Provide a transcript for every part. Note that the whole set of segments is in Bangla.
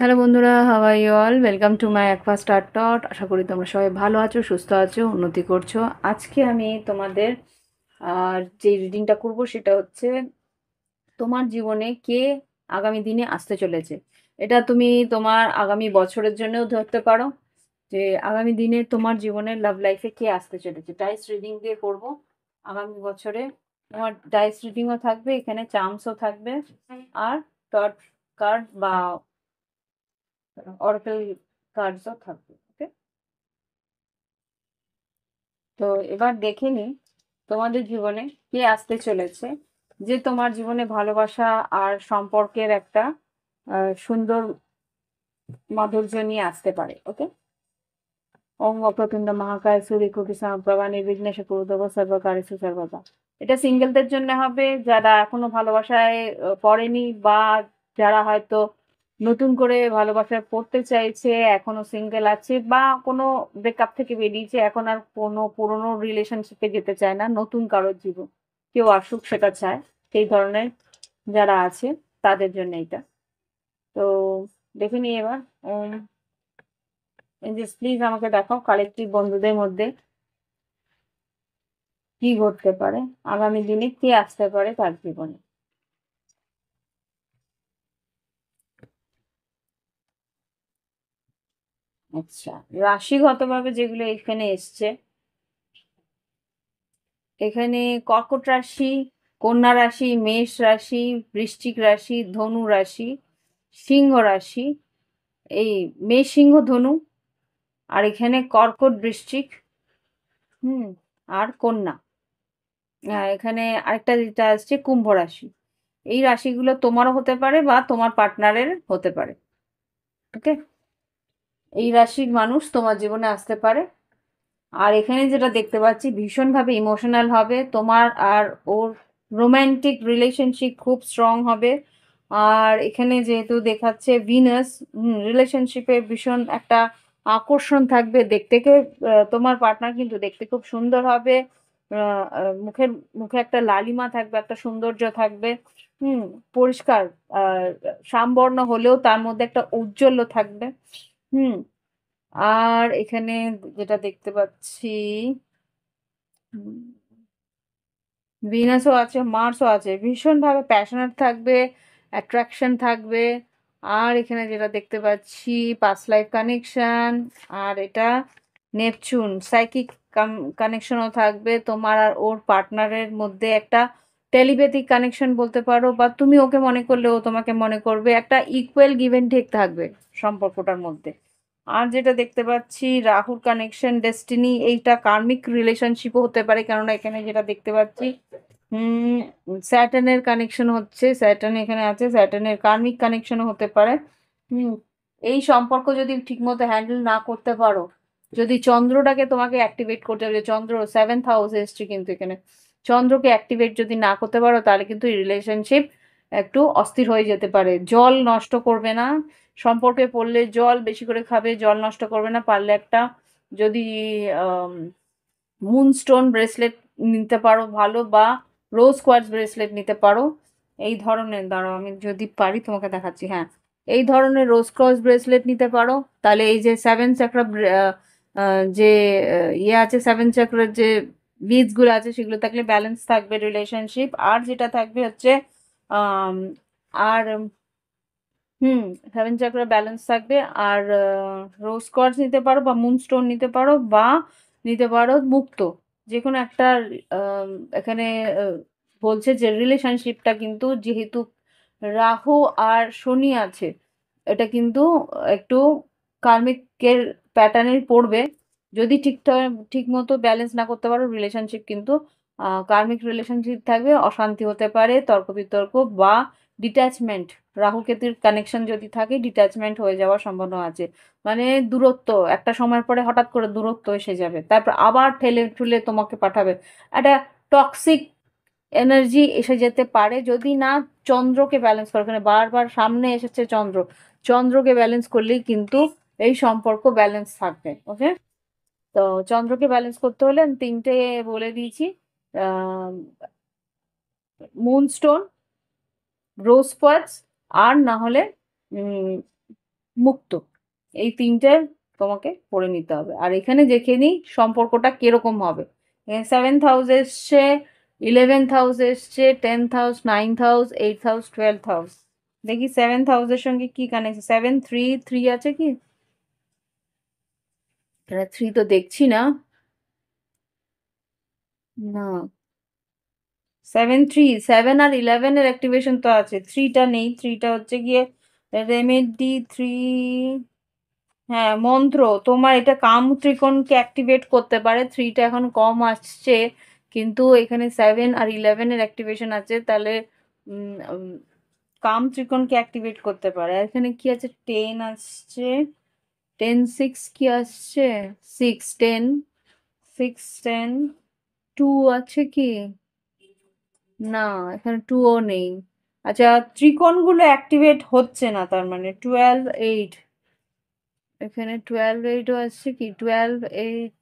হ্যালো বন্ধুরা, how are you all? Welcome to my aqua star টট। আশা করি তোমরা সবাই ভালো আছো, সুস্থ আছো, উন্নতি করছো। আজকে আমি তোমাদের যে রিডিংটা করব সেটা হচ্ছে তোমার জীবনে কে আগামী দিনে আসতে চলেছে। এটা তুমি তোমার আগামী বছরের জন্যও ধরতে পারো, যে আগামী দিনে তোমার জীবনের লাভ লাইফে কে আসতে চলেছে। ডাইস রিডিং দিয়ে করব আগামী বছরে। তোমার ডাইস রিডিংও থাকবে, এখানে চার্মসও থাকবে, আর টট কার্ড বা অরাকেল কার্ডসও থাকবে। ওকে, তো এবার দেখে নিই তোমাদের জীবনে কে আসতে চলেছে, যে তোমার জীবনে ভালোবাসা আর সম্পর্কের একটা সুন্দর মাধুর্য নিয়ে আসতে পারে। ওকে, ওম অপ্রতুণ্ড মহাকায় সূর্যকোটি সমপ্রভা নির্বিঘ্নে কুরুদেব সর্বকার্যেষু সর্বদা। এটা সিঙ্গেলদের জন্য হবে, যারা এখনো ভালোবাসায় পড়েনি, বা যারা হয়তো নতুন করে ভালোবাসায় পড়তে চাইছে, এখনো সিঙ্গেল আছে, বা কোনো ব্রেকআপ থেকে বেরিয়েছে, এখন আর কোনো পুরনো রিলেশনশিপে যেতে চায় না, নতুন কারোর জীবন কেউ আসুক সেটা চায়। সেই ধরনের যারা আছে তাদের জন্য এটা। তো দেখে নিই এবার। এঞ্জেলস প্লিজ আমাকে দেখাও কালেক্টিভ বন্ধুদের মধ্যে কি ঘটতে পারে, আগামী দিনে কে আসতে পারে তার জীবনে। আচ্ছা, রাশিগতভাবে যেগুলো এখানে এসছে, এখানে কর্কট রাশি, কন্যা রাশি, মেষ রাশি, বৃশ্চিক রাশি, ধনু রাশি, সিংহ রাশি, এই মেষ, সিংহ, ধনু, আর এখানে কর্কট, বৃশ্চিক, হুম, আর কন্যা। এখানে আরেকটা যেটা আসছে কুম্ভ রাশি। এই রাশিগুলো তোমারও হতে পারে বা তোমার পার্টনারের হতে পারে। ওকে, এই রাশির মানুষ তোমার জীবনে আসতে পারে। আর এখানে যেটা দেখতে পাচ্ছি, ভীষণভাবে ইমোশনাল হবে তোমার আর ওর, রোম্যান্টিক রিলেশনশিপ খুব স্ট্রং হবে। আর এখানে যেহেতু দেখাচ্ছে ভিনাস, রিলেশনশিপে ভীষণ একটা আকর্ষণ থাকবে। দেখতে কেউ, তোমার পার্টনার কিন্তু দেখতে খুব সুন্দর হবে। মুখের মুখে একটা লালিমা থাকবে, একটা সৌন্দর্য থাকবে। হুম, পরিষ্কার শ্যামবর্ণ হলেও তার মধ্যে একটা ঔজ্জ্বল্য থাকবে। হুম, আর এখানে যেটা দেখতে পাচ্ছি, ভিনাসও আছে, মার্সও আছে, ভীষণভাবে প্যাশনেট থাকবে, অ্যাট্রাকশন থাকবে। আর এখানে যেটা দেখতে পাচ্ছি, পাস্ট লাইফ কানেকশন। আর এটা নেপচুন, সাইকিক কানেকশনও থাকবে তোমার আর ওর পার্টনারের মধ্যে। একটা টেলিপ্যাথিক কানেকশন বলতে পারো, বা তুমি ওকে মনে করলে ও তোমাকে মনে করবে। একটা ইকুয়াল গিভ অ্যান্ড টেক থাকবে সম্পর্কটার মধ্যে। আর যেটা দেখতে পাচ্ছি, রাহুর কানেকশন, ডেস্টিনি, এইটা কার্মিক রিলেশনশিপও হতে পারে, কেননা এখানে যেটা দেখতে পাচ্ছি, হুম, স্যাটার্নের কানেকশন হচ্ছে, স্যাটার্ন এখানে আছে, স্যাটার্নের কার্মিক কানেকশনও হতে পারে। হুম, এই সম্পর্ক যদি ঠিকমতো হ্যান্ডেল না করতে পারো, যদি চন্দ্রটাকে তোমাকে অ্যাক্টিভেট করতে হবে, চন্দ্র সেভেন্থ হাউসে এসছে কিন্তু এখানে, চন্দ্রকে অ্যাক্টিভেট যদি না করতে পারো, তাহলে কিন্তু এই রিলেশনশিপ একটু অস্থির হয়ে যেতে পারে। জল নষ্ট করবে না, সম্পর্কে পড়লে জল বেশি করে খাবে, জল নষ্ট করবে না। পারলে একটা, যদি মুনস্টোন ব্রেসলেট নিতে পারো ভালো, বা রোজ কোয়ার্টজ ব্রেসলেট নিতে পারো। এই ধরনের, দাঁড়াও আমি যদি পারি তোমাকে দেখাচ্ছি, হ্যাঁ, এই ধরনের রোজ ক্রস ব্রেসলেট নিতে পারো। তাহলে এই যে সেভেন চাকরা, যে ইয়ে আছে, সেভেন চাকরার যে বিজগুলো আছে, সেগুলো থাকলে ব্যালেন্স থাকবে রিলেশনশিপ। আর যেটা থাকবে হচ্ছে আম, আর হুম, সেভেন চাকরা ব্যালেন্স থাকবে। আর রোজ কোয়ার্টজ নিতে পারো, বা মুনস্টোন নিতে পারো, বা নিতে পারো মুক্তো। যে কোনো একটা আম, এখানে আহ, বলছে যে রিলেশনশিপটা কিন্তু, যেহেতু রাহু আর শনি আছে, এটা কিন্তু একটু কার্মিকের প্যাটার্নের পড়বে। যদি ঠিকঠাক ঠিক মতো ব্যালেন্স না করতে পারো রিলেশনশিপ, কিন্তু কার্মিক রিলেশনশিপ থাকবে, অশান্তি হতে পারে, তর্ক বিতর্ক, বা ডিট্যাচমেন্ট। রাহু কেতুর কানেকশন যদি থাকে, ডিট্যাচমেন্ট হয়ে যাওয়ার সম্ভাবনা আছে। মানে দূরত্ব, একটা সময়ের পরে হঠাৎ করে দূরত্ব এসে যাবে, তারপর আবার ঠেলে ঠুলে তোমাকে পাঠাবে। একটা টক্সিক এনার্জি এসে যেতে পারে, যদি না চন্দ্রকে ব্যালেন্স করে। ওখানে বারবার সামনে এসেছে চন্দ্র, চন্দ্রকে ব্যালেন্স করলেই কিন্তু এই সম্পর্ক ব্যালেন্স থাকবে। ওকে, তো চন্দ্রকে ব্যালেন্স করতে হলে আমি তিনটে বলে দিয়েছি, মুনস্টোন, রোজ কোয়ার্টজ, আর না হলে মুক্ত। এই তিনটে তোমাকে পড়ে নিতে হবে। আর এখানে দেখে নিই সম্পর্কটা কিরকম হবে। এখানে 7th হাউস এসছে, 11th হাউস এসছে, 10th house, 9th house, 8th house, 12th house. দেখি 7th হাউসের সঙ্গে কি কানেকশন। 7 3 3 আছে কি? এখানে 3 তো দেখছি না। না, 7 3 7 আর 11 এর অ্যাক্টিভেশন তো আছে, 3টা নেই। 3টা হচ্ছে গিয়ে রেমেডি 3। হ্যাঁ, মন্ত্র। তোমার এটা কাম ত্রিকোণকে অ্যাক্টিভেট করতে পারে। 3টা এখন কম আসছে, কিন্তু এখানে 7 আর 11 এর অ্যাক্টিভেশন আছে, তাহলে উম, উম, কাম ত্রিকোণকে অ্যাক্টিভেট করতে পারে। আর এখানে কি আছে? 10 আসছে, 10 6 কি আসছে? 6 10 6 10 2 আছে কি? না, এখানে 2 ও নেই। আচ্ছা, ত্রিকোণগুলো অ্যাক্টিভেট হচ্ছে না, তার মানে 12 8। এখানে 12 8 ও আসছে কি? 12 8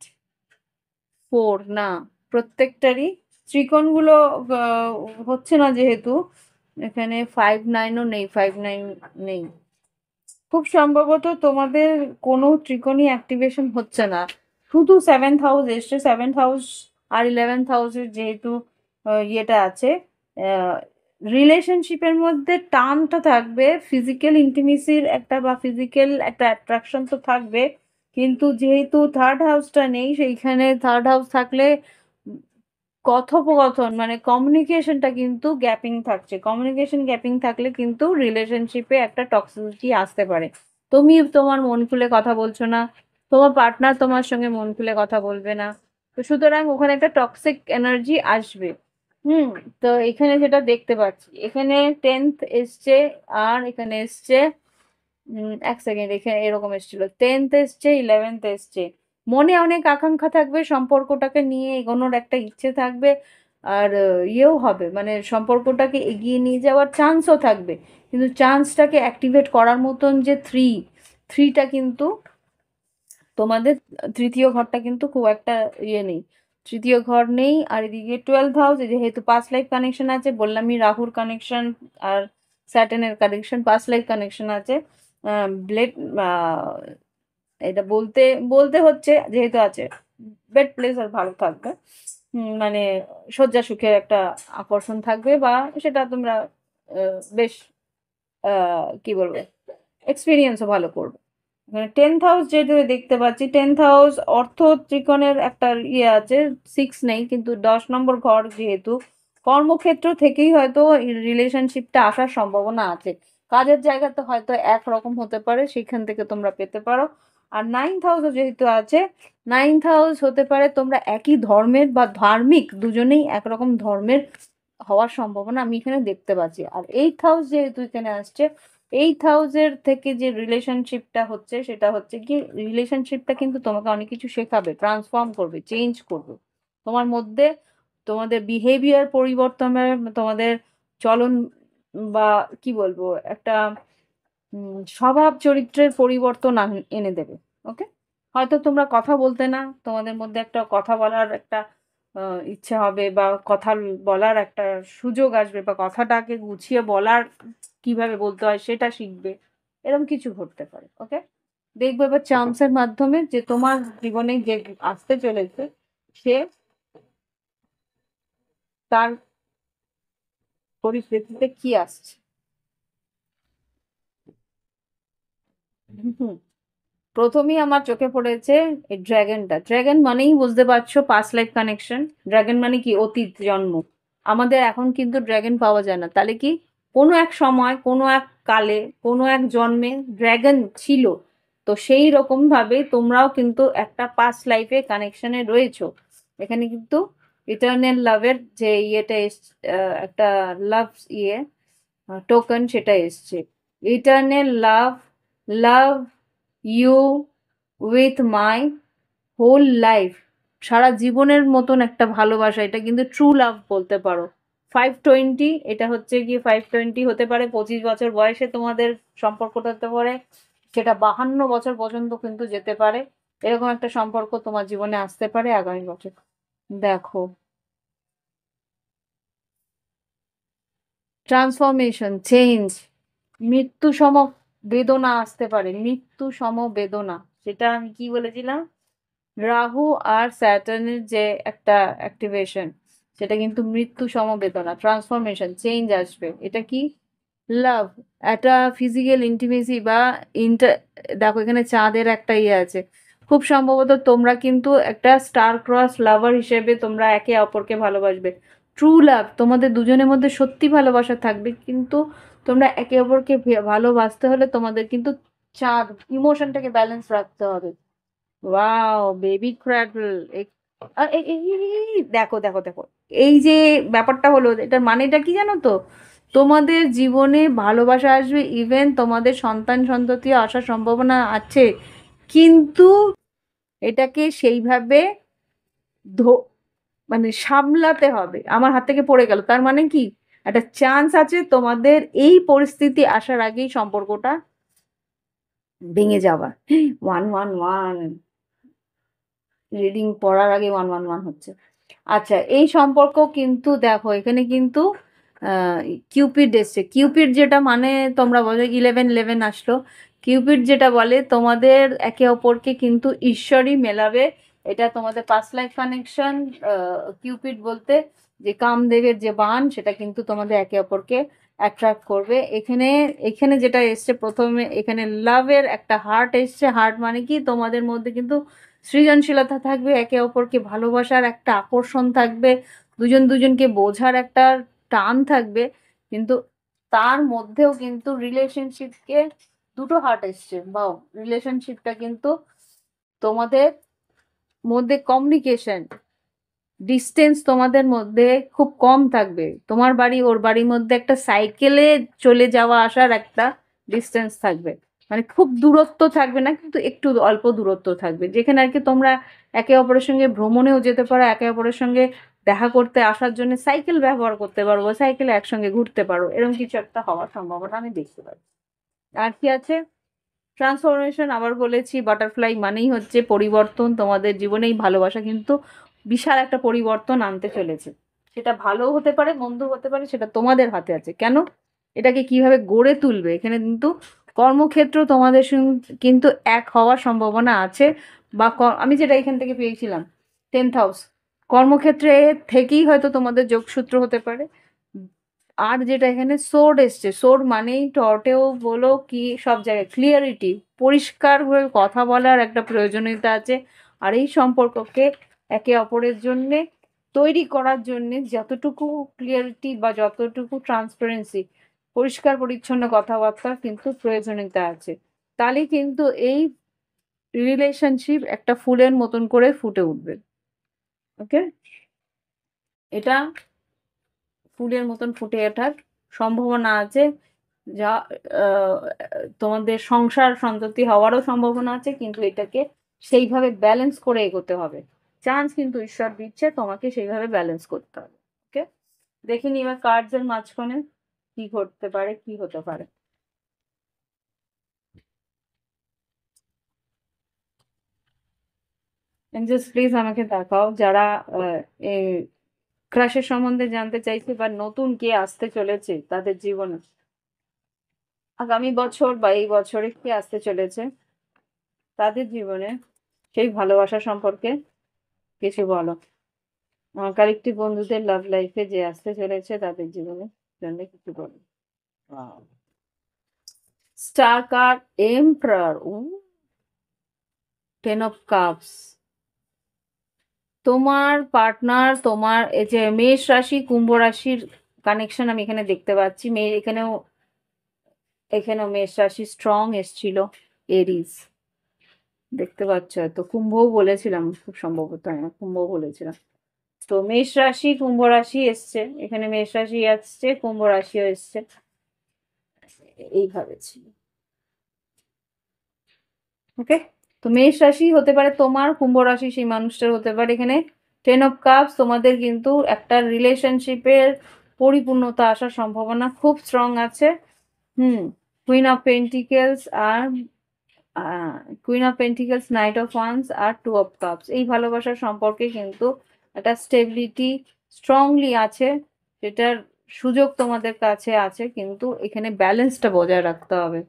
4 না, প্রত্যেকটারই ত্রিকোণগুলো আহ, হচ্ছে না যেহেতু। এখানে 5 9 ও নেই, 5 9 নেই। খুব সম্ভবত তোমাদের কোনো ত্রিকোণই অ্যাক্টিভেশন হচ্ছে না। শুধু 7th হাউস এসছে। 7th হাউস আর 11th হাউসের যেহেতু ইয়েটা আছে, রিলেশনশিপের মধ্যে টানটা থাকবে, ফিজিক্যাল ইন্টিমেসির একটা বা ফিজিক্যাল একটা অ্যাট্রাকশন তো থাকবে। কিন্তু যেহেতু থার্ড হাউসটা নেই, সেইখানে থার্ড হাউস থাকলে কথোপকথন মানে কমিউনিকেশনটা কিন্তু গ্যাপিং থাকছে। কমিউনিকেশন গ্যাপিং থাকলে কিন্তু রিলেশনশিপে একটা টক্সিসিটি আসতে পারে। তুমি তোমার মন খুলে কথা বলছো না, তোমার পার্টনার তোমার সঙ্গে মন খুলে কথা বলবে না, তো সুতরাং ওখানে একটা টক্সিক এনার্জি আসবে। হুম। তো এখানে যেটা দেখতে পাচ্ছি, এখানে 10th এসছে, আর এখানে এসছে এক সেকেন্ড, এখানে এরকম এসেছিল, 10th এসছে, 11th এসছে। মনে অনেক আকাঙ্ক্ষা থাকবে, সম্পর্কটাকে নিয়ে এগোনোর একটা ইচ্ছে থাকবে। আর ইয়েও হবে, মানে সম্পর্কটাকে এগিয়ে নিয়ে যাওয়ার চান্সও থাকবে। কিন্তু চান্সটাকে অ্যাক্টিভেট করার মতন যে থ্রিটা কিন্তু তোমাদের, তৃতীয় ঘরটা কিন্তু খুব একটা ইয়ে নেই। তৃতীয় ঘর নেই। আর এদিকে 12th হাউস, যেহেতু পাস্ট লাইফ কানেকশন আছে, বললামই রাহুর কানেকশন আর স্যাটার্নের কানেকশন, পাস্ট লাইফ কানেকশন আছে। ব্লেড, এটা বলতে বলতে হচ্ছে যেহেতু আছে, বেড প্লেসার ভালো থাকবে। মানে শয্যা সুখের একটা আকর্ষণ থাকবে, বা সেটা তোমরা বেশ কি বলবো, এক্সপিরিয়েন্সও ভালো করবে। 10th হাউস যেহেতু দেখতে পাচ্ছি, 10th হাউস অর্থ ত্রিকোণের একটা ইয়ে আছে। 6 নেই, কিন্তু 10 নম্বর ঘর যেহেতু, কর্মক্ষেত্র থেকেই হয়তো রিলেশনশিপটা আসার সম্ভাবনা আছে। কাজের জায়গাতে হয়তো একরকম হতে পারে, সেখান থেকে তোমরা পেতে পারো। আর 9th হাউসও যেহেতু আছে, 9th হাউস হতে পারে তোমরা একই ধর্মের বা ধার্মিক, দুজনেই একরকম ধর্মের হওয়ার সম্ভাবনা আমি এখানে দেখতে পাচ্ছি। আর 8th হাউস যেহেতু এখানে আসছে, 8th হাউসের থেকে যে রিলেশনশিপটা হচ্ছে, সেটা হচ্ছে কি, রিলেশনশিপটা কিন্তু তোমাকে অনেক কিছু শেখাবে, ট্রান্সফর্ম করবে, চেঞ্জ করবে। তোমার মধ্যে তোমাদের বিহেভিয়ার পরিবর্তন হবে, তোমাদের চলন বা কি বলবো, একটা স্বভাব চরিত্রের পরিবর্তন এনে দেবে। ওকে। হয়তো তোমরা কথা বলতে না, তোমাদের মধ্যে একটা কথা বলার একটা ইচ্ছে হবে, বা কথা বলার একটা সুযোগ আসবে, বা কথাটাকে গুছিয়ে বলার কিভাবে বলতে হয় সেটা শিখবে। এরকম কিছু ঘটতে পারে। ওকে। দেখবে এবার চান্সের মাধ্যমে যে তোমার জীবনে যে আসতে চলেছে, সে তার পরিপ্রেক্ষিতে কি আসছে। হুম। প্রথমেই আমার চোখে পড়েছে এই ড্রাগনটা। ড্রাগন মানেই বুঝতে পারছো পাস্ট লাইফ কানেকশন। ড্রাগন মানে কি? অতীত জন্ম। আমাদের এখন কিন্তু ড্রাগন পাওয়া যায় না, তাহলে কি কোনো এক সময়, কোনো এক কালে, কোনো এক জন্মে ড্রাগন ছিল। তো সেই রকম ভাবে তোমরাও কিন্তু একটা পাস্ট লাইফে কানেকশনে রয়েছো। এখানে কিন্তু ইটার্নাল লাভের যে ইয়েটা একটা লাভ ইয়ে টোকেন, সেটা এসছে। Eternal love, love you with my whole life. সারা জীবনের মতন একটা ভালোবাসা, এটা কিন্তু ট্রু লাভ বলতে পারো। 520, এটা হচ্ছে গিয়ে 520 হতে পারে 25 বছর বয়সে তোমাদের সম্পর্কটা হতে পারে, সেটা 52 বছর পর্যন্ত কিন্তু যেতে পারে। এরকম একটা সম্পর্ক তোমার জীবনে আসতে পারে আগামী বছর। দেখো, ট্রান্সফরমেশন, চেঞ্জ, মৃত্যু সম বেদনা আসতে পারে, মৃত্যু সম বেদনা। সেটা আমি কি বলেছিলাম, রাহু আর স্যাটার্নের যে একটা অ্যাক্টিভেশন, সেটা কিন্তু মৃত্যু সমবেদনা, ট্রান্সফরমেশন, চেঞ্জ আসবে। এটা কি, লাভ, একটা ফিজিক্যাল ইন্টিমেসি বা ইন্টার, দেখো এখানে চাঁদের একটা ইয়ে আছে, খুব সম্ভবত তোমরা কিন্তু একটা স্টার ক্রস লাভার হিসেবে তোমরা একে অপরকে ভালোবাসবে। ট্রু লাভ, তোমাদের দুজনের মধ্যে সত্যি ভালোবাসা থাকবে, কিন্তু তোমরা একে অপরকে ভালোবাসতে হলে তোমাদের কিন্তু চাঁদ ইমোশনটাকে ব্যালেন্স রাখতে হবে। Wow, baby cradle. দেখো দেখো দেখো, এই যে ব্যাপারটা হলো, এটার মানেটা কি জানো তো, তোমাদের জীবনে ভালোবাসা আসবে, ইভেন তোমাদের সন্তান সন্ততি আসার সম্ভাবনা আছে, কিন্তু এটাকে সেইভাবে ধো- মানে সামলাতে হবে। আমার হাত থেকে পড়ে গেল, তার মানে কি, একটা চান্স আছে তোমাদের এই পরিস্থিতি আসার আগেই সম্পর্কটা ভেঙে যাওয়ার। 111, রিডিং পড়ার আগে 111 হচ্ছে। আচ্ছা, এই সম্পর্ক কিন্তু দেখো এখানে কিন্তু কিউপিড এসছে। কিউপিড যেটা মানে, তোমরা বলো 1111 আসলো, কিউপিড যেটা বলে তোমাদের একে অপরকে কিন্তু ঈশ্বরই মেলাবে। এটা তোমাদের পাস্ট লাইফ কানেকশন। কিউপিড বলতে যে কামদেবের যে বান, সেটা কিন্তু তোমাদের একে অপরকে অ্যাট্রাক্ট করবে। এখানে এখানে যেটা এসছে প্রথমে, এখানে লাভের একটা হার্ট এসছে। হার্ট মানে কি, তোমাদের মধ্যে কিন্তু সৃজনশীলতা থাকবে, একে অপরকে ভালোবাসার একটা আকর্ষণ থাকবে, দুজন দুজনকে বোঝার একটা টান থাকবে। কিন্তু তার মধ্যেও কিন্তু রিলেশনশিপকে, দুটো হার্ট এসছে, বাও, রিলেশনশিপটা কিন্তু তোমাদের মধ্যে কমিউনিকেশন, ডিস্টেন্স তোমাদের মধ্যে খুব কম থাকবে। তোমার বাড়ি ওর বাড়ির মধ্যে একটা সাইকেলে চলে যাওয়া আসার একটা ডিস্টেন্স থাকবে, মানে খুব দূরত্ব থাকবে না, কিন্তু একটু অল্প দূরত্ব থাকবে, যেখানে আর কি তোমরা একে অপরের সঙ্গে ভ্রমণেও যেতে পারো, একে অপরের সঙ্গে দেখা করতে আসার জন্য সাইকেল ব্যবহার করতে পারো, বা সাইকেলে একসঙ্গে ঘুরতে পারো, এরকম কিছু একটা হওয়ার সম্ভাবনা আমি দেখতে পাই। আর কি আছে, ট্রান্সফরমেশন, আবার বলেছি বাটারফ্লাই মানেই হচ্ছে পরিবর্তন। তোমাদের জীবনে এই ভালোবাসা কিন্তু বিশাল একটা পরিবর্তন আনতে চলেছে। সেটা ভালো হতে পারে, মন্দ হতে পারে, সেটা তোমাদের হাতে আছে। কেন, এটাকে কিভাবে গড়ে তুলবে, এখানে কিন্তু কর্মক্ষেত্র তোমাদের কিন্তু এক হওয়ার সম্ভাবনা আছে। বা আমি যেটা এখান থেকে পেয়েছিলাম, 10th হাউস, কর্মক্ষেত্রে থেকেই হয়তো তোমাদের যোগসূত্র হতে পারে। আর যেটা এখানে সোর্ড এসছে, সোর্ড মানেই টর্টেও বলো কি সব জায়গায় ক্লিয়ারিটি, পরিষ্কার হয়ে কথা বলার একটা প্রয়োজনীয়তা আছে। আর এই সম্পর্ককে একে অপরের জন্যে তৈরি করার জন্যে যতটুকু ক্লিয়ারিটি বা যতটুকু ট্রান্সপারেন্সি, পরিষ্কার পরিচ্ছন্ন কথাবার্তার কিন্তু প্রয়োজনীয়তা আছে। তাহলে কিন্তু এই রিলেশনশিপ একটা ফুলের মতন করে ফুটে উঠবে। ওকে, এটা ফুলের মতন ফুটে ওঠার সম্ভাবনা আছে। যা আহ, তোমাদের সংসার সন্ততি হওয়ারও সম্ভাবনা আছে, কিন্তু এটাকে সেইভাবে ব্যালেন্স করে এগোতে হবে। চান্স কিন্তু ঈশ্বর দিচ্ছে, তোমাকে সেইভাবে ব্যালেন্স করতে হবে। ওকে, দেখিনি এবার কার্ডস এর মাঝখানে কি ঘটতে পারে, কি হতে পারে। এঞ্জেলস প্লিজ আমাকে দেখাও, যারা এই ক্রাশের সম্বন্ধে জানতে চাইছে বা নতুন কে আসতে চলেছে তাদের জীবনে, আগামী বছর বা এই বছরে কি আসতে চলেছে তাদের জীবনে, সেই ভালোবাসা সম্পর্কে কিছু বলো। আমার কালেক্টিভ বন্ধুদের লাভ লাইফে যে আসতে চলেছে তাদের জীবনে জন্য কিছু বলো। Star card, emperor, 10 of Cups। তোমার পার্টনার, তোমার এই যে মেষ রাশি কুম্ভ রাশির কানেকশন আমি এখানে দেখতে পাচ্ছি। এখানেও এখানেও মেষ রাশি স্ট্রং এসছিল, এরিস দেখতে পাচ্ছ, তো কুম্ভও বলেছিলাম, খুব সম্ভবত হ্যাঁ কুম্ভ বলেছিলাম। তো মেষ রাশি কুম্ভ রাশি এসছে, এখানে মেষ রাশি আসছে, কুম্ভ রাশিও এসছে, এইভাবে ছিল। ওকে, তো মেষ রাশি হতে পারে তোমার, কুম্ভ রাশি সেই মানুষটার হতে পারে। এখানে 10 of Cups, তোমাদের কিন্তু একটা রিলেশনশিপের পরিপূর্ণতা আসার সম্ভাবনা খুব স্ট্রং আছে। হুম, কুইন অফ পেন্টিকেলস আর queen of pentacles, knight of wands আর 2 of Cups, এই ভালোবাসার সম্পর্কে কিন্তু একটা স্টেবিলিটি স্ট্রংলি আছে, সেটার সুযোগ তোমাদের কাছে আছে, কিন্তু এখানে ব্যালেন্সটা বজায় রাখতে হবে।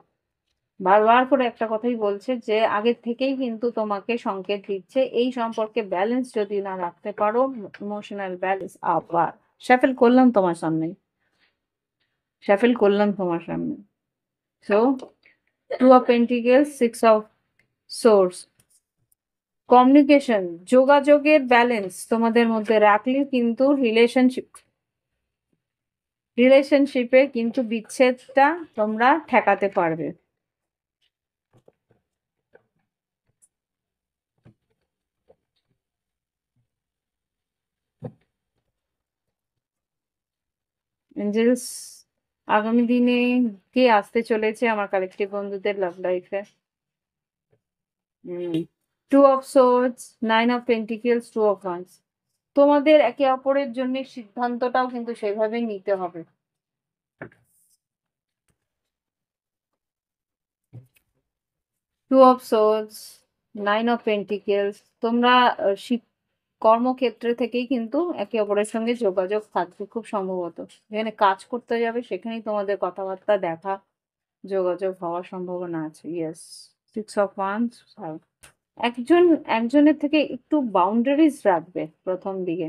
বারবার করে একটা কথাই বলছে যে আগের থেকেই কিন্তু তোমাকে সংকেত দিচ্ছে এই সম্পর্কে ব্যালেন্স যদি না রাখতে পারো, ইমোশনাল ব্যালেন্স। আবার শাফেল করলাম তোমার সামনে, শাফেল করলাম তোমার সামনে। So two of pentacles, six of swords, communication, যোগাযোগের ব্যালেন্স তোমাদের মধ্যে রাখলে কিন্তু রিলেশনশিপে কিন্তু বিচ্ছেদটা তোমরা ঠেকাতে পারবে। এঞ্জেলস, আগামী দিনে কে আসতে চলেছে আমার কালেকটিভ বন্ধুদের লাভ লাইফে? Two of swords, nine of pentacles, two of wands. তোমাদের একে অপরের জন্য সিদ্ধান্তটাও কিন্তু সেভাবেই নিতে হবে। Two of swords, nine of pentacles, তোমরা কর্মক্ষেত্রে থেকেই কিন্তু একে অপরের সঙ্গে যোগাযোগ থাকবে খুব সম্ভবত। যেখানে কাজ করতে যাবে সেখানেই তোমাদের কথাবার্তা, দেখা, যোগাযোগ হওয়ার সম্ভাবনা আছে। Yes, six of wands. একজনের থেকে একটু বাউন্ডারিজ রাখবে প্রথম দিকে।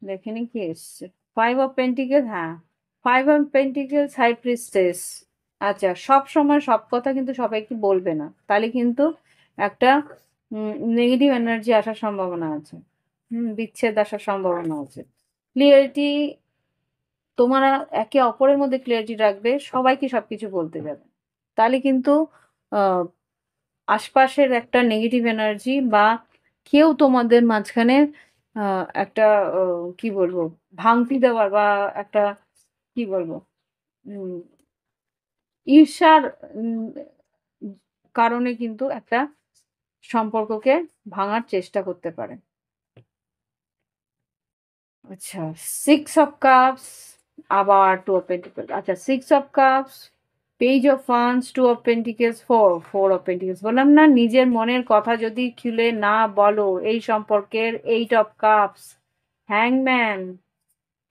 দেখে নি কি এসছে, ফাইভ অফ পেন্টিকেল। হ্যাঁ, five of pentacles, high priestess. আচ্ছা, সব সময় সব কথা কিন্তু সবাইকে বলবে না, তাহলে কিন্তু একটা নেগেটিভ এনার্জি আসার সম্ভাবনা আছে। বিচ্ছেদ আসার সম্ভাবনা আছে। ক্লিয়ারিটি, তোমরা একে অপরের মধ্যে ক্লিয়ারিটি রাখবে, সবাইকে সবকিছু বলতে যাবে, তাহলে কিন্তু আহ আশপাশের একটা নেগেটিভ এনার্জি বা কেউ তোমাদের মাঝখানে একটা কি বলবো, ভাঙতি দেওয়ার বা একটা কি বলবো, উম, ঈর্ষার কারণে কিন্তু একটা সম্পর্ককে ভাঙার চেষ্টা করতে পারে। আচ্ছা, সিক্স অফ কাপস, আবার টু অফ পেন্টিকলস। আচ্ছা, six of cups, page of wands, two of pentacles, four of pentacles. বললাম না, নিজের মনের কথা যদি খুলে না বলো এই সম্পর্কের, এইট অফ কাপস, হ্যাংম্যান,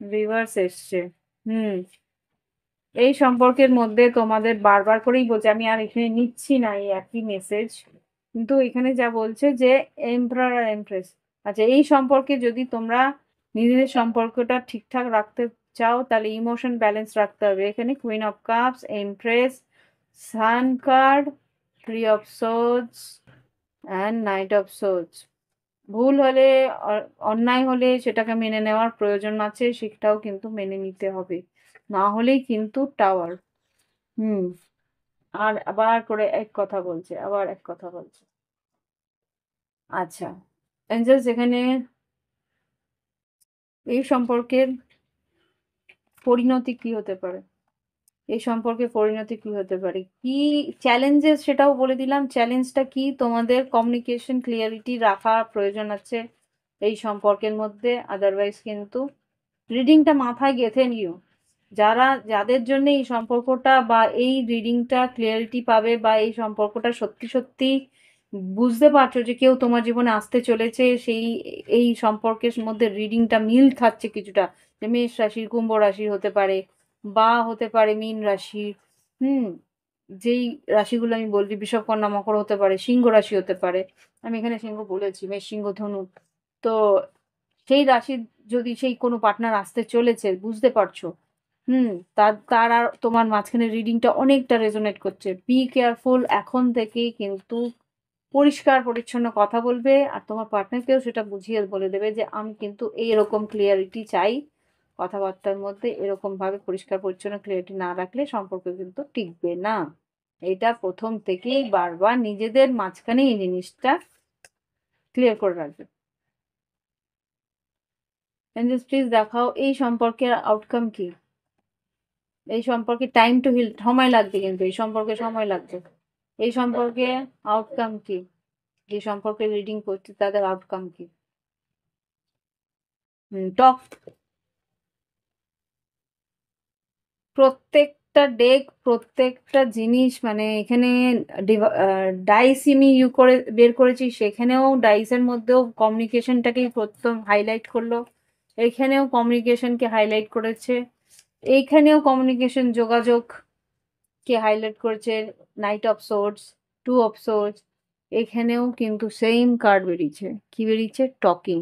রিভার্স এসছে। হুম, এই সম্পর্কের মধ্যে তোমাদের বারবার করেই বলছে, আমি আর এখানে নিচ্ছি না এই একই মেসেজ, কিন্তু এখানে যা বলছে যে এমপারার আর এমপ্রেস। আচ্ছা, এই সম্পর্কে যদি তোমরা নিজেদের সম্পর্কটা ঠিকঠাক রাখতে চাও তাহলে ইমোশন ব্যালেন্স রাখতে হবে। এখানে queen of cups, empress, sun card, three of swords and night of swords. ভুল হলে, অন্যায় হলে সেটাকে মেনে নেওয়ার প্রয়োজন আছে, সেটাও কিন্তু মেনে নিতে হবে, না হলেই কিন্তু টাওয়ার। হুম, আর আবার করে এক কথা বলছে, আবার এক কথা বলছে। আচ্ছা, এঞ্জেলস, এখানে এই সম্পর্কের পরিণতি কি হতে পারে? এই সম্পর্কে পরিণতি কি হতে পারে, কি চ্যালেঞ্জেস সেটাও বলে দিলাম। চ্যালেঞ্জটা কি, তোমাদের কমিউনিকেশন ক্লিয়ারিটি রাখা প্রয়োজন আছে এই সম্পর্কের মধ্যে, আদারওয়াইজ কিন্তু রিডিংটা মাথায় গেঁথে নিও। যাদের জন্য এই সম্পর্কটা বা এই রিডিংটা ক্লিয়ারিটি পাবে বা এই সম্পর্কটা সত্যি সত্যি বুঝতে পারছো যে কেউ তোমার জীবনে আসতে চলেছে, সেই এই সম্পর্কের মধ্যে রিডিংটা মিল খাচ্ছে কিছুটা, যে মেষ রাশির, কুম্ভ রাশির হতে পারে, বা হতে পারে মীন রাশির। হুম, যেই রাশিগুলো আমি বলছি, বৃষভ, কন্যা, মকর হতে পারে, সিংহ রাশি হতে পারে। আমি এখানে সিংহ বলেছি, মেষ, সিংহ, ধনু। তো সেই রাশির যদি সেই কোনো পার্টনার আসতে চলেছে, বুঝতে পারছো। হুম, তার আর তোমার মাঝখানে রিডিংটা অনেকটা রেজোনেট করছে। বি কেয়ারফুল, এখন থেকেই কিন্তু পরিষ্কার পরিচ্ছন্ন কথা বলবে, আর তোমার পার্টনারকেও সেটা বুঝিয়ে বলে দেবে যে আমি কিন্তু এইরকম ক্লিয়ারিটি চাই কথাবার্তার মধ্যে, এরকম ভাবে পরিষ্কার পরিচ্ছন্ন ক্লিয়ারিটি না রাখলে সম্পর্ক কিন্তু টিকবে না। এটা প্রথম থেকেই বারবার নিজেদের মাঝখানে এই জিনিসটা ক্লিয়ার করে রাখবে। এঞ্জেলস, প্লিজ দেখাও এই সম্পর্কের আউটকাম কি। এই সম্পর্কে টাইম টু হিল, সময় লাগবে, কিন্তু এই সম্পর্কে সময় লাগবে। এই সম্পর্কে আউটকাম কি, যে সম্পর্কে রিডিং করছে তাদের আউটকাম কি? টক, প্রত্যেকটা ডেক, প্রত্যেকটা জিনিস, মানে এখানে ডাইস আমি করে বের করেছি, সেখানেও ডাইসের মধ্যেও কমিউনিকেশনটাকেই প্রথম হাইলাইট করলো, এখানেও কমিউনিকেশনকে হাইলাইট করেছে, এইখানেও কমিউনিকেশন, যোগাযোগ কে হাইলাইট করেছে। Knight of swords, two of swords, এখানেও কিন্তু সেম কার্ড বেরিয়েছে। কি বেরিয়েছে? Talking.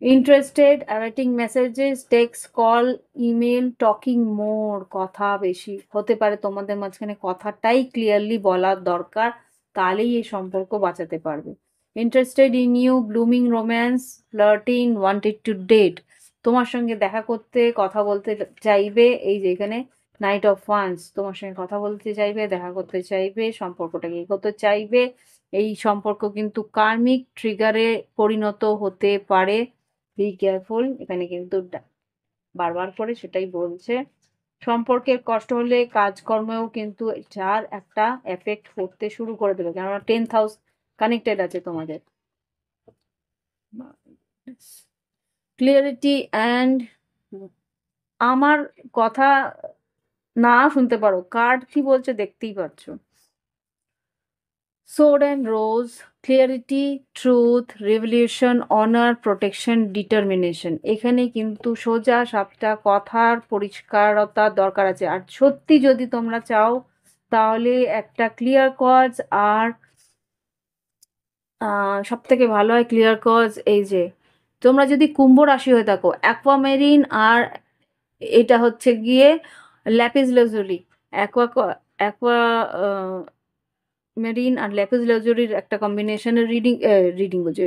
Interested, awaiting messages, text, call, email, talking more, কথা বেশি হতে পারে তোমাদের মাঝখানে, কথাটাই ক্লিয়ারলি বলার দরকার, তাহলেই এই সম্পর্ক বাঁচাতে পারবে। Interested in you, blooming romance, flirting, wanted to date, তোমার সঙ্গে দেখা করতে, কথা বলতে চাইবে। এই যে এখানে নাইট অফ ওয়ান্স, তোমার সঙ্গে কথা বলতে চাইবে, দেখা করতে চাইবে, সম্পর্কটাকে এগোতে চাইবে। এই সম্পর্ক কিন্তু কার্মিক ট্রিগারে পরিণত হতে পারে। বি কেয়ারফুল, এখানে কিন্তু বারবার করে সেটাই বলছে। সম্পর্কের কষ্ট হলে কাজকর্মেও কিন্তু যার একটা এফেক্ট করতে শুরু করে দেবে, কেননা 10th হাউস কানেক্টেড আছে তোমাদের। ক্লিয়ারিটি অ্যান্ড, আমার কথা না শুনতে পারো, কার্ড কি বলছে দেখতেই পাচ্ছ। Sword and rose, clarity, truth, revolution, honour, protection, determination, এখানে কিন্তু সোজা সাপটা কথার পরিষ্কারতা দরকার আছে। আর সত্যি যদি তোমরা চাও তাহলে একটা ক্লিয়ার কজ, আর সব থেকে ভালো হয় ক্লিয়ার কজ, এই যে তোমরা যদি কুম্ভ রাশি হয়ে থাকো, অ্যাকোয়ামেরিন আর এটা হচ্ছে গিয়ে lapis lazuli, aqua aquamarine আর ল্যাপিস লাজুলির একটা কম্বিনেশনের রিডিং বলছে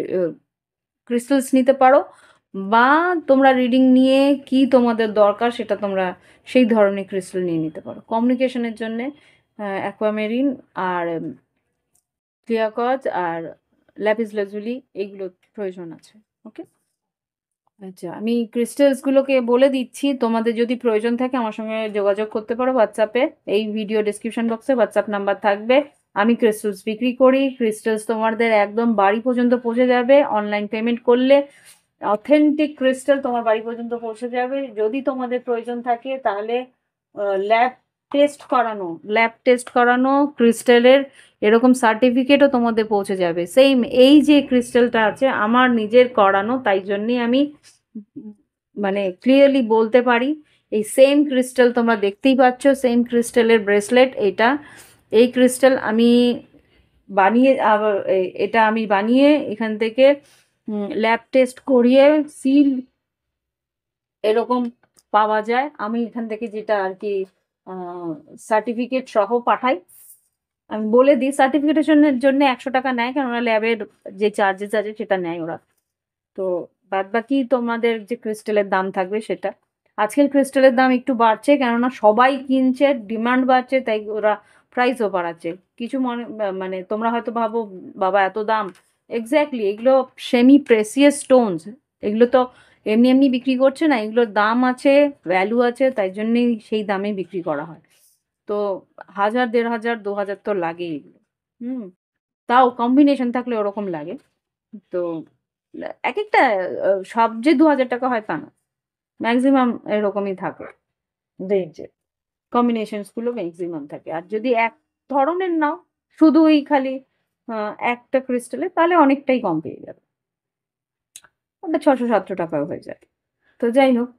ক্রিস্টালস নিতে পারো, বা তোমরা রিডিং নিয়ে কি তোমাদের দরকার সেটা তোমরা সেই ধরনের ক্রিস্টাল নিয়ে নিতে পারো। কমিউনিকেশনের জন্য অ্যাকোয়ামেরিন আর ক্লিয়াকজ আর ল্যাপিস লাজুলি এইগুলো প্রয়োজন আছে। ওকে, আচ্ছা, আমি ক্রিস্টালসগুলোকে বলে দিচ্ছি, তোমাদের যদি প্রয়োজন থাকে আমার সঙ্গে যোগাযোগ করতে পারো হোয়াটসঅ্যাপে। এই ভিডিও ডিসক্রিপশন বক্সে হোয়াটসঅ্যাপ নাম্বার থাকবে। আমি ক্রিস্টালস বিক্রি করি। ক্রিস্টালস তোমাদের একদম বাড়ি পর্যন্ত পৌঁছে যাবে অনলাইন পেমেন্ট করলে। অথেন্টিক ক্রিস্টাল তোমার বাড়ি পর্যন্ত পৌঁছে যাবে। যদি তোমাদের প্রয়োজন থাকে তাহলে ল্যাব টেস্ট করানো ক্রিস্টালের এরকম সার্টিফিকেটও তোমাদের পৌঁছে যাবে। সেম এই যে ক্রিস্টালটা আছে আমার নিজের করানো, তাই জন্যই আমি মানে ক্লিয়ারলি বলতে পারি। এই সেম ক্রিস্টাল তোমরা দেখতেই পাচ্ছ, সেম ক্রিস্টালের ব্রেসলেট এটা। এই ক্রিস্টাল আমি বানিয়ে এটা আমি বানিয়ে এখান থেকে ল্যাব টেস্ট করিয়ে সিল এরকম পাওয়া যায়। আমি এখান থেকে যেটা আর কি সার্টিফিকেট সহ পাঠাই। আমি বলে দিই সার্টিফিকেটেশনের জন্য 100 টাকা নেয়, কেননা ল্যাবের যে চার্জেস আছে সেটা নেয় ওরা। তো বাদ বাকি তোমাদের যে ক্রিস্টালের দাম থাকবে সেটা। আজকাল ক্রিস্টালের দাম একটু বাড়ছে, কেননা সবাই কিনছে, ডিমান্ড বাড়ছে, তাই ওরা প্রাইসও বাড়াচ্ছে। কিছু মানে তোমরা হয়তো ভাবো বাবা এত দাম, এক্স্যাক্টলি এগুলো সেমি প্রেসিয়াস স্টোনস, এগুলো তো এমনি এমনি বিক্রি করছে না, এগুলোর দাম আছে, ভ্যালু আছে, তাই জন্যেই সেই দামে বিক্রি করা হয়। তো 1000, 1500, 2000 তো লাগেই এগুলো। তাও কম্বিনেশন থাকলে ওরকম লাগে। তো এক একটা সব যে 2000 টাকা হয় তা না, ম্যাক্সিমাম এরকমই থাকে রেঞ্জে। কম্বিনেশনস গুলো ম্যাক্সিমাম থাকে। আর যদি এক ধরনের নাও শুধু ওই খালি একটা ক্রিস্টালে, তাহলে অনেকটাই কম পেয়ে যাবে, ওটা 600-700 টাকাও হয়ে যায়। তো যাই হোক,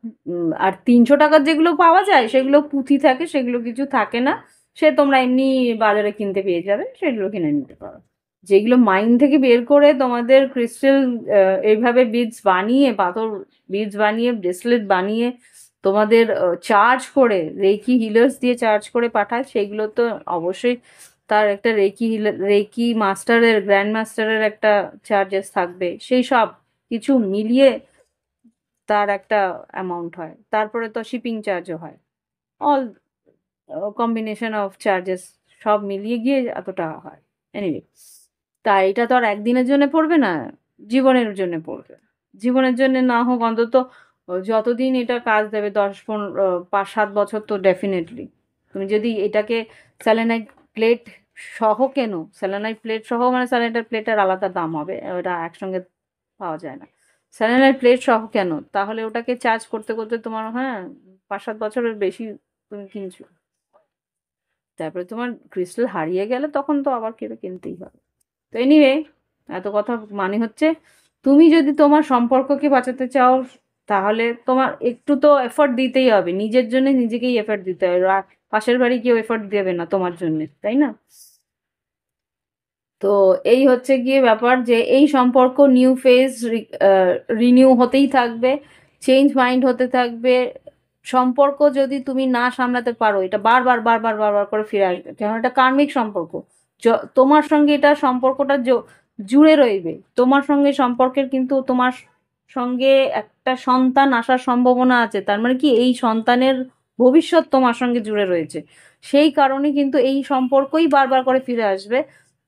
আর 300 টাকার যেগুলো পাওয়া যায় সেগুলো পুঁথি থাকে, সেগুলো কিছু থাকে না, সে তোমরা এমনি বাজারে কিনতে পেয়ে যাবে, সেগুলো কিনে নিতে পারো। যেগুলো মাইন থেকে বের করে তোমাদের ক্রিস্টাল এইভাবে বিডস বানিয়ে, পাথর বিডস বানিয়ে, ব্রেসলেট বানিয়ে তোমাদের চার্জ করে, রেকি হিলার্স দিয়ে চার্জ করে পাঠায়, সেগুলো তো অবশ্যই তার একটা রেকি মাস্টারের, গ্র্যান্ড মাস্টারের একটা চার্জেস থাকবে, সেই সব কিছু মিলিয়ে তার একটা অ্যামাউন্ট হয়। তারপরে তো শিপিং চার্জও হয়, অল কম্বিনেশন অফ চার্জেস সব মিলিয়ে গিয়ে এত টাকা হয়। এনিওয়ে, তা এটা তো আর একদিনের জন্য পড়বে না, জীবনের জন্য পড়বে। জীবনের জন্য না হোক অন্তত যতদিন এটা কাজ দেবে, 10-15, 5-7 বছর তো ডেফিনেটলি। তুমি যদি এটাকে স্যালেনাইট প্লেট সহ কেনো, স্যালেনাইট প্লেট সহ মানে স্যালেনাইট প্লেটের আলাদা দাম হবে, ওটা একসঙ্গে পাওয়া যায় না। স্যালেনাইট প্লেট সহ কেন, তাহলে ওটাকে চার্জ করতে করতে তোমার 5-7 বছরের বেশি তুমি কিনছো। তারপরে তোমার ক্রিস্টাল হারিয়ে গেলে তখন তো আবার কিনতেই হবে। তো এনিওয়ে, এত কথা মানে হচ্ছে তুমি যদি তোমার সম্পর্ককে বাঁচাতে চাও, তাহলে তোমার একটু তো এফর্ট দিতেই হবে, নিজের জন্য নিজেকেই এফর্ট দিতে হবে, পাশের বাড়ি কেউ এফর্ট দেবে না তোমার জন্য, তাই না? তো এই হচ্ছে গিয়ে ব্যাপার, যে এই সম্পর্ক নিউ ফেজ রিনিউ হতেই থাকবে, চেঞ্জ মাইন্ড হতে থাকবে। সম্পর্ক যদি তুমি না সামলাতে পারো, এটা বারবার বারবার বারবার করে ফিরে আসবে, কারণ এটা কার্মিক সম্পর্ক। তোমার সঙ্গে এটা সম্পর্কটা জুড়ে রইবে, তোমার সঙ্গে সম্পর্কের কিন্তু তোমার সঙ্গে একটা সন্তান আসার সম্ভাবনা আছে, তার মানে কি এই সন্তানের ভবিষ্যৎ তোমার সঙ্গে জুড়ে রয়েছে। সেই কারণে কিন্তু এই সম্পর্কই বারবার করে ফিরে আসবে,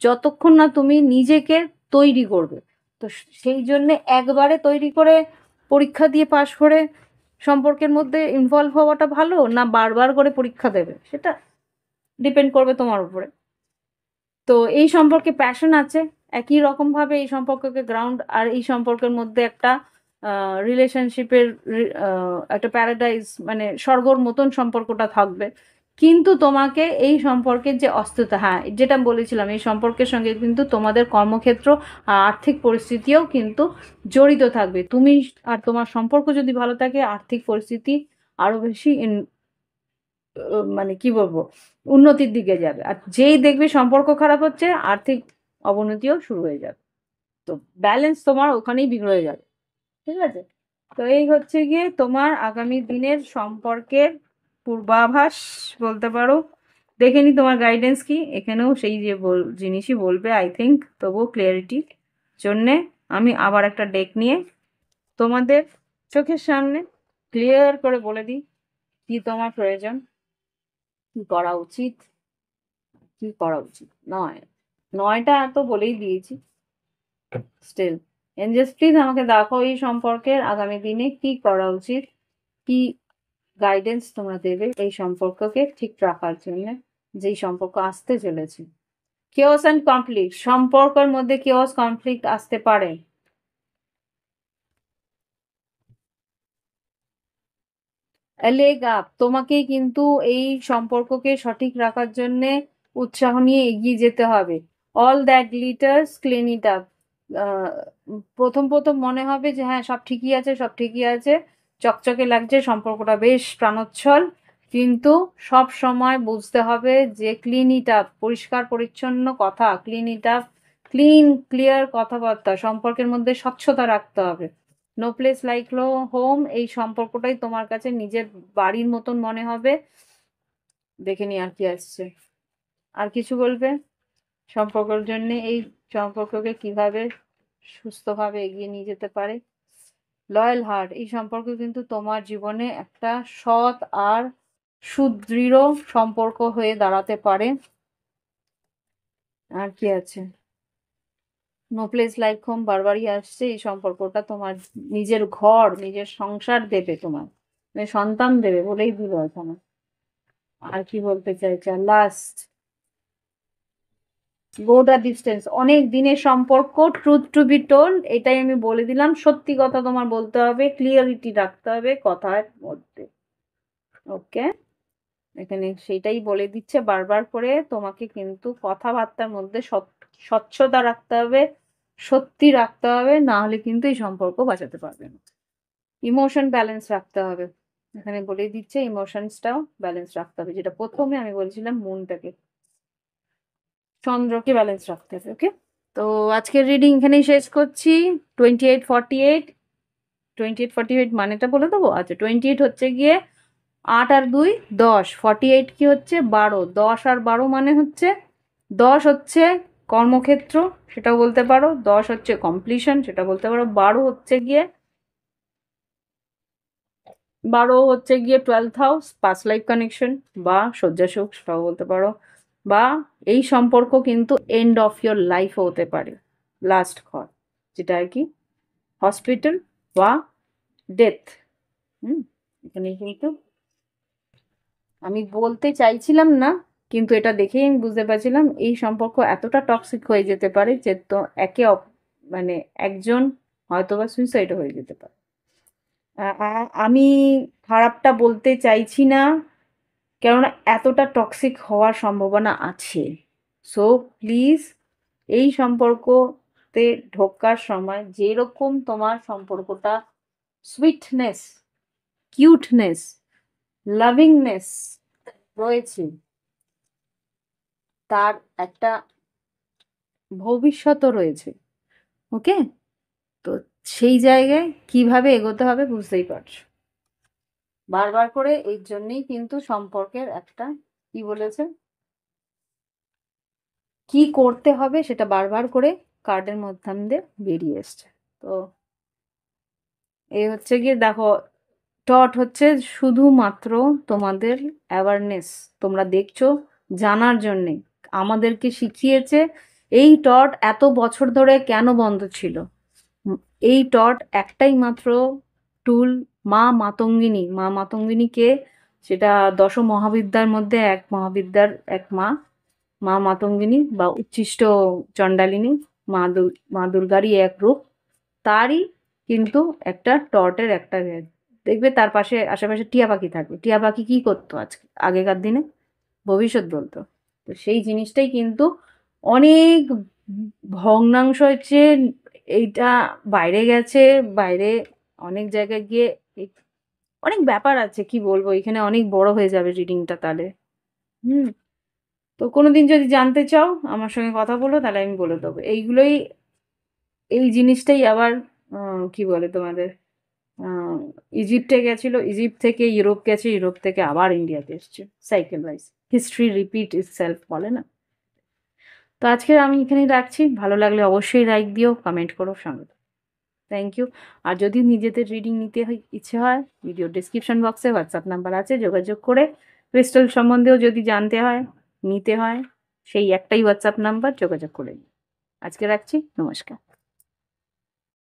যতক্ষণ না তুমি নিজেকে তৈরি করবে। তো সেই জন্যে একবারে তৈরি করে পরীক্ষা দিয়ে পাশ করে সম্পর্কের মধ্যে ইনভলভ হওয়াটা ভালো, না বারবার করে পরীক্ষা দেবে, সেটা ডিপেন্ড করবে তোমার উপরে। তো এই সম্পর্কে প্যাশন আছে, একই রকমভাবে এই সম্পর্ককে গ্রাউন্ড, আর এই সম্পর্কের মধ্যে একটা রিলেশনশিপের একটা প্যারাডাইস, মানে স্বর্গর মতন সম্পর্কটা থাকবে। কিন্তু তোমাকে এই সম্পর্কের যে অস্তিত্ব, হ্যাঁ যেটা বলেছিলাম, এই সম্পর্কের সঙ্গে কিন্তু তোমাদের কর্মক্ষেত্র আর আর্থিক পরিস্থিতিও কিন্তু জড়িত থাকবে। তুমি আর তোমার সম্পর্ক যদি ভালো থাকে, আর্থিক পরিস্থিতি আরো বেশি মানে কি বলবো, উন্নতির দিকে যাবে। আর যেই দেখবে সম্পর্ক খারাপ হচ্ছে, আর্থিক অবনতিও শুরু হয়ে যাবে। তো ব্যালেন্স তোমার ওখানেই বিগড়ে যাবে, ঠিক আছে? তো এই হচ্ছে গিয়ে তোমার আগামী দিনের সম্পর্কের পূর্বাভাস বলতে পারো। দেখে নি তোমার গাইডেন্স কি, এখানেও সেই যে জিনিসই বলবে আই থিঙ্ক। তবুও ক্লিয়ারিটির জন্যে আমি আবার একটা ডেক নিয়ে তোমাদের চোখের সামনে ক্লিয়ার করে বলে দিই কি তোমার প্রয়োজন, কি করা উচিত, কি করা উচিত নয়। নয়টা তো বলেই দিয়েছি, স্টিল এঞ্জেলস প্লিজ আমাকে দেখো এই সম্পর্কের আগামী দিনে কি করা উচিত, কি গাইডেন্স তোমরা দেবে এই সম্পর্ককে ঠিক রাখার জন্য, যেই সম্পর্ক আসতে চলেছে। কেওস অ্যান্ড কনফ্লিক্ট, সম্পর্কের মধ্যে কেওস কনফ্লিক্ট আসতে পারে। লেগ আপ, তোমাকেই কিন্তু এই সম্পর্ককে সঠিক রাখার জন্য উৎসাহ নিয়ে এগিয়ে যেতে হবে। All that glitters clean it up. প্রথম প্রথম মনে হবে যে হ্যাঁ সব ঠিকই আছে, সব ঠিকই আছে, চকচকে লাগছে, সম্পর্কটা বেশ প্রাণোচ্ছল, কিন্তু সব সময় বুঝতে হবে যে ক্লিন ইট আপ, পরিষ্কার পরিচ্ছন্ন কথা, clean it up, clean clear কথাবার্তা, সম্পর্কের মধ্যে স্বচ্ছতা রাখতে হবে। নো প্লেস লাইক হোম, এই সম্পর্কটাই তোমার কাছে নিজের বাড়ির মতন মনে হবে। দেখে নি আর কি আসছে, আর কিছু বলবে সম্পর্কের জন্য, এই সম্পর্ককে কিভাবে সুস্থভাবে এগিয়ে নিয়ে যেতে পারে। লয়াল হার্ট, এই সম্পর্ক কিন্তু তোমার জীবনে একটা সৎ আর সুদৃঢ় সম্পর্ক হয়ে দাঁড়াতে পারে। আর কি আছে, নো প্লেস লাইক হোম বারবারই আসছে, এই সম্পর্কটা তোমার নিজের ঘর, নিজের সংসার দেবে, তোমার মানে সন্তান দেবে বলেই দিল এখানে। আর কি বলতে চাইছে লাস্ট, গো দ্য ডিস্টেন্স, অনেক দিনের সম্পর্ক, ট্রুথ টু বি টোল্ড, এটাই আমি বলে দিলাম, সত্যি কথা তোমার বলতে হবে, ক্লিয়ারিটি রাখতে হবে কথার মধ্যে। ওকে, এখানে সেটাই বলে দিচ্ছে বারবার করে, তোমাকে কিন্তু কথাবার্তার মধ্যে স্বচ্ছতা রাখতে হবে, সত্যি রাখতে হবে, না হলে কিন্তু এই সম্পর্ক বাঁচাতে পারবে না। ইমোশন ব্যালেন্স রাখতে হবে, এখানে বলে দিচ্ছে ইমোশনসটাও ব্যালেন্স রাখতে হবে, যেটা প্রথমে আমি বলছিলাম মনটাকে, চন্দ্রকে ব্যালেন্স রাখতে হবে। ওকে, তো আজকের রিডিং এখানেই শেষ করছি। 2848, 2848 মানেটা বলে দেবো। আচ্ছা, 28 হচ্ছে গিয়ে 8 আর 2 10, 48 কি হচ্ছে 12, 10 আর 12 মানে হচ্ছে 10 হচ্ছে কর্মক্ষেত্র, সেটাও বলতে পারো, 10 হচ্ছে কমপ্লিশন, সেটা বলতে পারো, 12 হচ্ছে গিয়ে 12 হাউস, পাস্ট লাইফ কানেকশন বা শয্যাসুখ, সেটাও বলতে পারো, বা এই সম্পর্ক কিন্তু এন্ড অফ ইয়োর লাইফও হতে পারে, লাস্ট ঘর, যেটা আর কি হসপিটাল বা ডেথ। এখানে কিন্তু আমি বলতে চাইছিলাম না, কিন্তু এটা দেখেই আমি বুঝতে পারছিলাম এই সম্পর্ক এতটা টক্সিক হয়ে যেতে পারে যে তো মানে একজন হয়তোবা সুইসাইড হয়ে যেতে পারে। আমি খারাপটা বলতে চাইছি না, কেননা এতটা টক্সিক হওয়ার সম্ভাবনা আছে। সো প্লিজ এই সম্পর্কতে ঢোকার সময় যেরকম তোমার সম্পর্কটা সুইটনেস, কিউটনেস, লাভিংনেস রয়েছে, তার একটা ভবিষ্যৎও রয়েছে। ওকে, তো সেই জায়গায় কিভাবে এগোতে হবে বুঝতেই পারছো। বারবার করে এই জন্যই কিন্তু সম্পর্কের একটা কি বলেছে, কি করতে হবে সেটা বারবার করে কার্ডের মাধ্যম দিয়ে বেরিয়ে এসছে। তো এই হচ্ছে গিয়ে দেখো, টট হচ্ছে শুধুমাত্র তোমাদের অ্যাওয়ারনেস, তোমরা দেখছো জানার জন্যে, আমাদেরকে শিখিয়েছে এই টট এত বছর ধরে কেন বন্ধ ছিল। এই টট একটাই মাত্র টুল, মা মাতঙ্গিনী। মা মাতঙ্গিনী কে? সেটা দশ মহাবিদ্যার মধ্যে এক মহাবিদ্যার এক মা, মা মাতঙ্গিনী বা উচ্ছিষ্ট চণ্ডালিনী, মা দুর্গারই এক রূপ। তারই কিন্তু একটা টর্টের একটা দেখবে তার পাশে আশেপাশে টিয়া পাখি থাকবে। টিয়া পাখি কি করতো আজকে, আগেকার দিনে ভবিষ্যৎ বলতো। তো সেই জিনিসটাই কিন্তু অনেক ভগ্নাংশ হচ্ছে, এইটা বাইরে গেছে, বাইরে অনেক জায়গায় গিয়ে অনেক ব্যাপার আছে, কি বলবো, এখানে অনেক বড় হয়ে যাবে রিডিংটা তাহলে। হুম। তো কোনোদিন যদি জানতে চাও আমার সঙ্গে কথা বলো, তাহলে আমি বলে দেবো এইগুলোই। এই জিনিসটাই আবার কি বলে তোমাদের, আহ, ইজিপ্টে গেছিল, ইজিপ্ট থেকে ইউরোপ গেছে, ইউরোপ থেকে আবার ইন্ডিয়াতে এসছে, cycle wise, history repeat it self বলে না। তো আজকে আমি এখানেই রাখছি, ভালো লাগলে অবশ্যই লাইক দিও, কমেন্ট করো, সঙ্গে থ্যাংক ইউ। আর যদি নিজেদের রিডিং নিতে ইচ্ছে হয়, ভিডিও ডিসক্রিপশন বক্সে হোয়াটসঅ্যাপ নাম্বার আছে, যোগাযোগ করে ক্রিস্টাল সম্বন্ধেও যদি জানতে হয়, নিতে হয়, সেই একটাই হোয়াটসঅ্যাপ নাম্বার, যোগাযোগ করে নিই। আজকে রাখছি, নমস্কার।